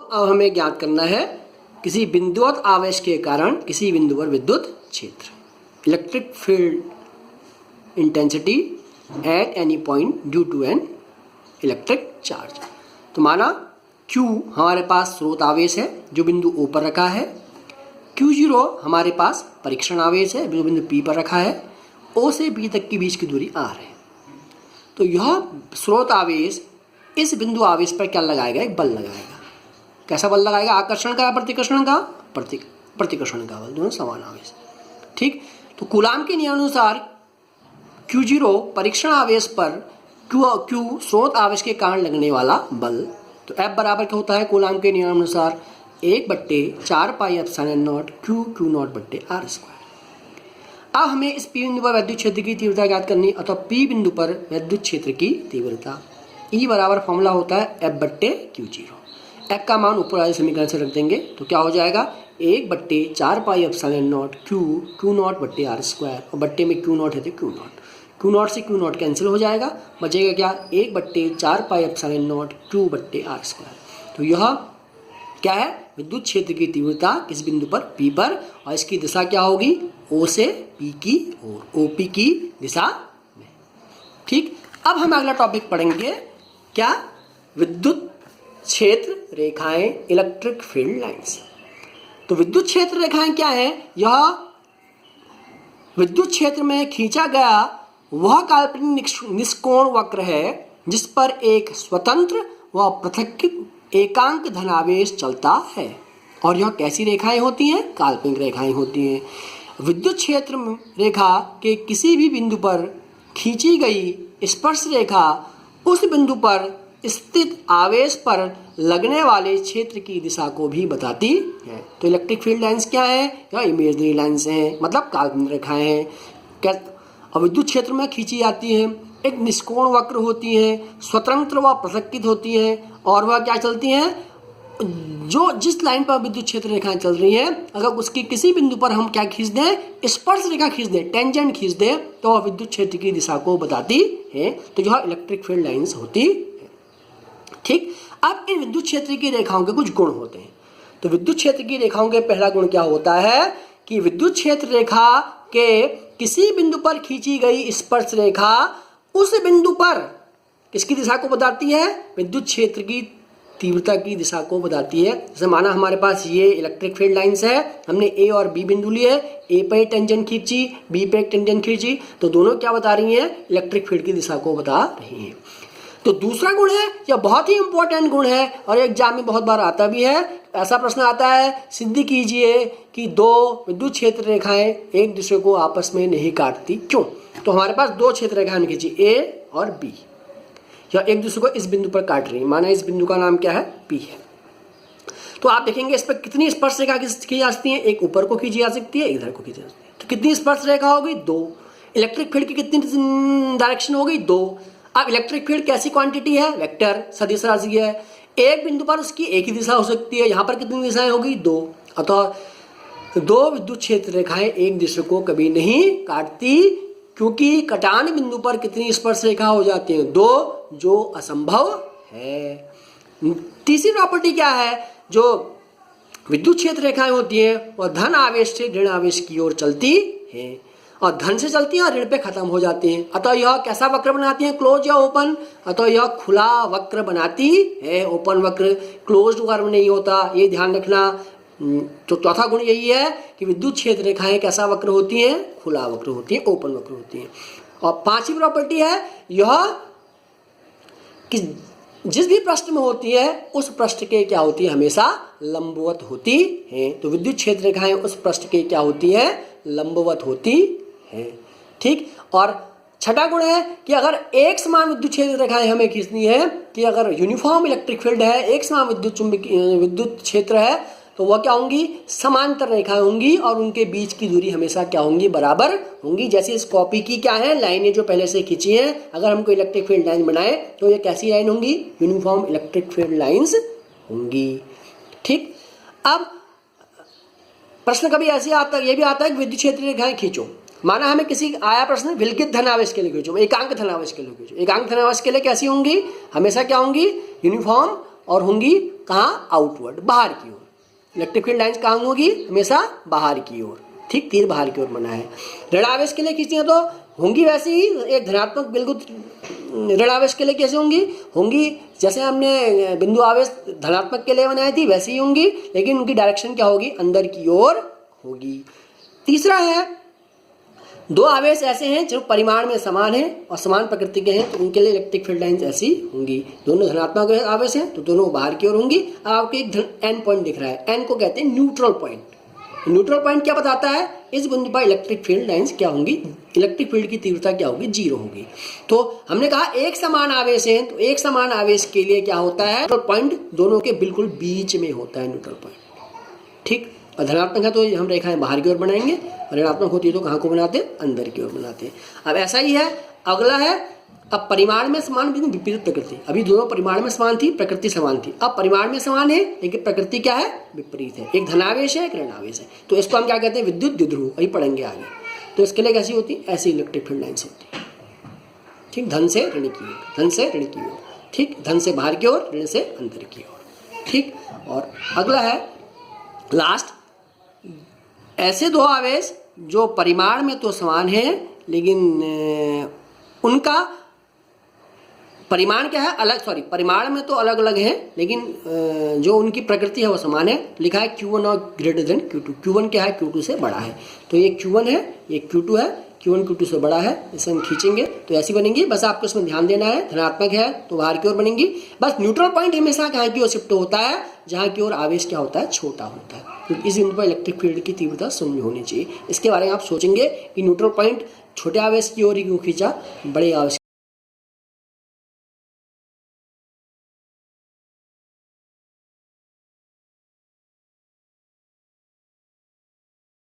अब हमें ज्ञात करना है किसी बिंदुवत आवेश के कारण किसी बिंदु पर विद्युत क्षेत्र, electric field intensity at any point due to an electric charge. तो माना Q हमारे पास स्रोत आवेश है जो बिंदु O पर रखा है, Q0 हमारे पास परीक्षण आवेश है जो बिंदु P पर रखा है, O से B तक के बीच की दूरी R है। तो यह स्रोत आवेश इस बिंदु आवेश पर क्या लगाएगा? एक बल लगाएगा। कैसा बल लगाएगा? आकर्षण का या प्रतिकर्षण का? प्रतिकर्षण का बल, दोनों समान आवेश। ठीक, तो कूलाम के नियमानुसार Q0 परीक्षण आवेश पर Q स्रोत आवेश के कारण लगने वाला बल। तो F बराबर क्या होता है कूलाम के नियमानुसार? 1/4 pi epsilon not Q not बट्टे R स्क्वायर। अब हमें इस P बिंदु पर विद्युत क्षेत्र की तीव्रता ज्ञात करनी, अथवा P बिंदु पर विद्युत क्षेत्र की तीव्रता। E बराबर फॉर्मूला होता है F/Q0। F का मान ऊपर वाले समीकरण से रख देंगे तो क्या हो जाएगा? 1/4 pi epsilon not Q not बट्टे R स्क्वायर, और बट्टे में Q नॉट है तो Q नॉट से Q नॉट कैंसिल हो जाएगा, बचेगा क्या? 1/4 पाई एप्सिलॉन नॉट Q बट्टे R स्क्वायर। तो यह क्या है? विद्युत क्षेत्र की तीव्रता किस बिंदु पर? P पर, और इसकी दिशा क्या होगी? O से P की ओर, OP की दिशा में। ठीक, अब हम अगला टॉपिक पढ़ेंगे क्या? विद्युत क्षेत्र रेखाएं, इलेक्ट्रिक फील्ड लाइंस। तो विद्युत क्षेत्र रेखाएं क्या है? यह विद्युत क्षेत्र में खींचा गया वह काल्पनिक निष्कोण वक्र है जिस पर एक स्वतंत्र व पृथक एकांक धनावेश चलता है। और यह कैसी रेखाएं होती हैं? काल्पनिक रेखाएं होती हैं। विद्युत क्षेत्र रेखा के किसी भी बिंदु पर खींची गई स्पर्श रेखा उस बिंदु पर स्थित आवेश पर लगने वाले क्षेत्र की दिशा को भी बताती है। तो इलेक्ट्रिक फील्ड लाइंस क्या है? या इमेजनरी लाइंस हैं, मतलब काल्पनिक रेखाएं हैं। और विद्युत क्षेत्र में खींची जाती है, एक निष्कोण वक्र होती है, स्वतंत्र व पृथक्कृत होती है, और वह क्या चलती हैं? जो जिस लाइन पर विद्युत क्षेत्र रेखाएं चल रही हैं, अगर उसकी किसी बिंदु पर हम क्या खींच दें? स्पर्श रेखा खींच दें, टेंजेंट खींच दें, तो वह विद्युत क्षेत्र की दिशा को बताती है। तो यह इलेक्ट्रिक फील्ड लाइंस होती है। ठीक, अब इन विद्युत क्षेत्र की रेखाओं के कुछ गुण होते हैं। तो विद्युत क्षेत्र की रेखाओं के पहला गुण क्या होता है कि विद्युत क्षेत्र रेखा के किसी बिंदु पर खींची गई स्पर्श रेखा उस बिंदु पर किसकी दिशा को बताती है? विद्युत क्षेत्र की तीव्रता की दिशा को बताती है। जैसे माना हमारे पास ये इलेक्ट्रिक फील्ड लाइंस है, हमने ए और बी बिंदु लिए, ए पे टेंजेंट खींची, बी पे एक टेंजेंट खींची, तो दोनों क्या बता रही हैं? इलेक्ट्रिक फील्ड की दिशा को बता रही हैं। तो दूसरा गुण है, यह बहुत ही इंपॉर्टेंट गुण है और एग्जाम में बहुत बार आता भी है। ऐसा प्रश्न आता है, सिद्ध कीजिए कि दो विद्युत क्षेत्र रेखाएं एक दूसरे को आपस में नहीं काटती, क्यों? तो हमारे पास दो क्षेत्र रेखाएं हमने खींची, ए और बी, या एक दूसरे को इस बिंदु पर काट रही है। माना इस बिंदु का नाम क्या है? पी है। तो आप देखेंगे इस पर कितनी स्पर्श रेखा खींची जा सकती है? एक ऊपर को खींची जा सकती है, इधर को खींची जा सकती है। तो कितनी स्पर्श रेखा होगी? 2। इलेक्ट्रिक फील्ड की कितनी डायरेक्शन हो गई? 2। अब इलेक्ट्रिक फील्ड कैसी क्वांटिटी है? वेक्टर, सदिश राशि है। एक बिंदु पर उसकी एक ही दिशा हो सकती है, यहाँ पर कितनी दिशाएं होगी? 2। अतः दो विद्युत क्षेत्र रेखाएं एक दूसरे को कभी नहीं काटती, क्योंकि कटान बिंदु पर कितनी स्पर्श रेखा हो जाती है? 2, जो असंभव है। तीसरी प्रॉपर्टी क्या है? जो विद्युत क्षेत्र रेखाएं होती हैं वह धन आवेश से ऋण आवेश की ओर चलती है, और धन से चलती हैं और ऋण पे खत्म हो जाती हैं। अतः यह कैसा वक्र बनाती है? क्लोज या ओपन? अतः यह खुला वक्र बनाती है, ओपन वक्र। क्लोज्ड वक्र नहीं होता, ये ध्यान रखना। तो चौथा गुण यही है कि विद्युत क्षेत्र रेखाएं कैसा वक्र होती हैं? खुला वक्र होती है, ओपन वक्र होती हैं। और पांचवी प्रॉपर्टी है यह कि जिस भी पृष्ठ में होती है उस पृष्ठ के क्या होती है? हमेशा लंबवत होती है। तो विद्युत क्षेत्र रेखाएं उस पृष्ठ के क्या होती है? लंबवत होती है। ठीक, और छठा गुण है कि अगर एक समान विद्युत क्षेत्र रेखाएं हमें खींचनी है, कि अगर यूनिफॉर्म इलेक्ट्रिक फील्ड है, एक समान विद्युत क्षेत्र है, तो वह क्या होंगी? समांतर रेखाएं होंगी, और उनके बीच की दूरी हमेशा क्या होंगी? बराबर होंगी। जैसे इस कॉपी की क्या है? लाइनें जो पहले से खींची हैं, अगर हमको इलेक्ट्रिक फील्ड लाइन बनाए तो ये कैसी लाइन होंगी? यूनिफॉर्म इलेक्ट्रिक फील्ड लाइंस होंगी। ठीक, अब प्रश्न कभी ऐसे आता है, ये भी आता है कि विद्युत क्षेत्र रेखाएं खींचो। माना हमें किसी आया प्रश्न विलगित धनावेश के लिए खींचो, एकांक धनावेश के लिए खींचो। एकांक धनावेश के लिए कैसी होंगी? हमेशा क्या होंगी? यूनिफॉर्म और होंगी कहाँ, आउटवर्ड, बाहर की ओर। इलेक्ट्रिक फील्ड लाइंस कहाँ होगी, हमेशा बाहर की ओर, ठीक, तीर बाहर की ओर बना है। ऋण आवेश के लिए खींचती हैं तो होंगी वैसी ही, एक धनात्मक बिल्कुल ऋण आवेश के लिए कैसे होंगी जैसे हमने बिंदु आवेश धनात्मक के लिए बनाई थी वैसी ही होंगी, लेकिन उनकी डायरेक्शन क्या होगी, अंदर की ओर होगी। तीसरा है, दो आवेश ऐसे हैं जो परिमाण में समान हैं और समान प्रकृति के हैं, तो उनके लिए इलेक्ट्रिक फील्ड लाइंस ऐसी होंगी। दोनों धनात्मक आवेश हैं तो दोनों बाहर की ओर होंगी। आपको एक एन पॉइंट दिख रहा है, एन को कहते हैं न्यूट्रल पॉइंट। न्यूट्रल पॉइंट क्या बताता है, इस बिंदु पर इलेक्ट्रिक फील्ड लाइंस क्या होंगी, इलेक्ट्रिक फील्ड की तीव्रता क्या होगी, 0 होगी। तो हमने कहा एक समान आवेश है, तो एक समान आवेश के लिए क्या होता है, न्यूट्रल पॉइंट दोनों के बिल्कुल बीच में होता है न्यूट्रल पॉइंट, ठीक। और धनात्मक है तो हम रेखाएं बाहर की ओर बनाएंगे, और ऋणात्मक होती है तो कहाँ को बनाते हैं, अंदर की ओर बनाते हैं। अब ऐसा ही है, अगला है, अब परिमाण में समान लेकिन विपरीत प्रकृति। अभी दोनों परिमाण में समान थी, प्रकृति समान थी, अब परिमाण में समान है लेकिन प्रकृति क्या है, विपरीत है। एक धनावेश है, एक ऋणावेश है, तो इसको हम क्या कहते हैं, विद्युत द्विध्रुव, अभी पढ़ेंगे आगे। तो इसके लिए कैसी होती है, ऐसी इलेक्ट्रिक फील्ड लाइन्स होती है, ठीक, धन से ऋण की ओर, धन से ऋण की ओर, ठीक, धन से बाहर की ओर, ऋण से अंदर की ओर, ठीक। और अगला है लास्ट, ऐसे दो आवेश जो परिमाण में तो समान है लेकिन उनका परिमाण क्या है, परिमाण में तो अलग अलग है लेकिन जो उनकी प्रकृति है वो समान है। लिखा है Q1 और ग्रेटर देन Q2, Q1 क्या है, Q2 से बड़ा है, तो ये Q1 है, ये Q2 है, Q1 Q2 से बड़ा है, इसे हम खींचेंगे तो ऐसी बनेंगी। बस आपको इसमें ध्यान देना है, धनात्मक है तो बाहर की ओर बनेंगी। बस न्यूट्रल पॉइंट हमेशा कहाँ की ओर शिफ्ट होता है, जहाँ की ओर आवेश क्या होता है, छोटा होता है, क्योंकि इस बिंदु पर इलेक्ट्रिक फील्ड की तीव्रता शून्य होनी चाहिए। इसके बारे में आप सोचेंगे कि न्यूट्रल पॉइंट छोटे आवेश की ओर ही क्यों खींचा, बड़े आवेश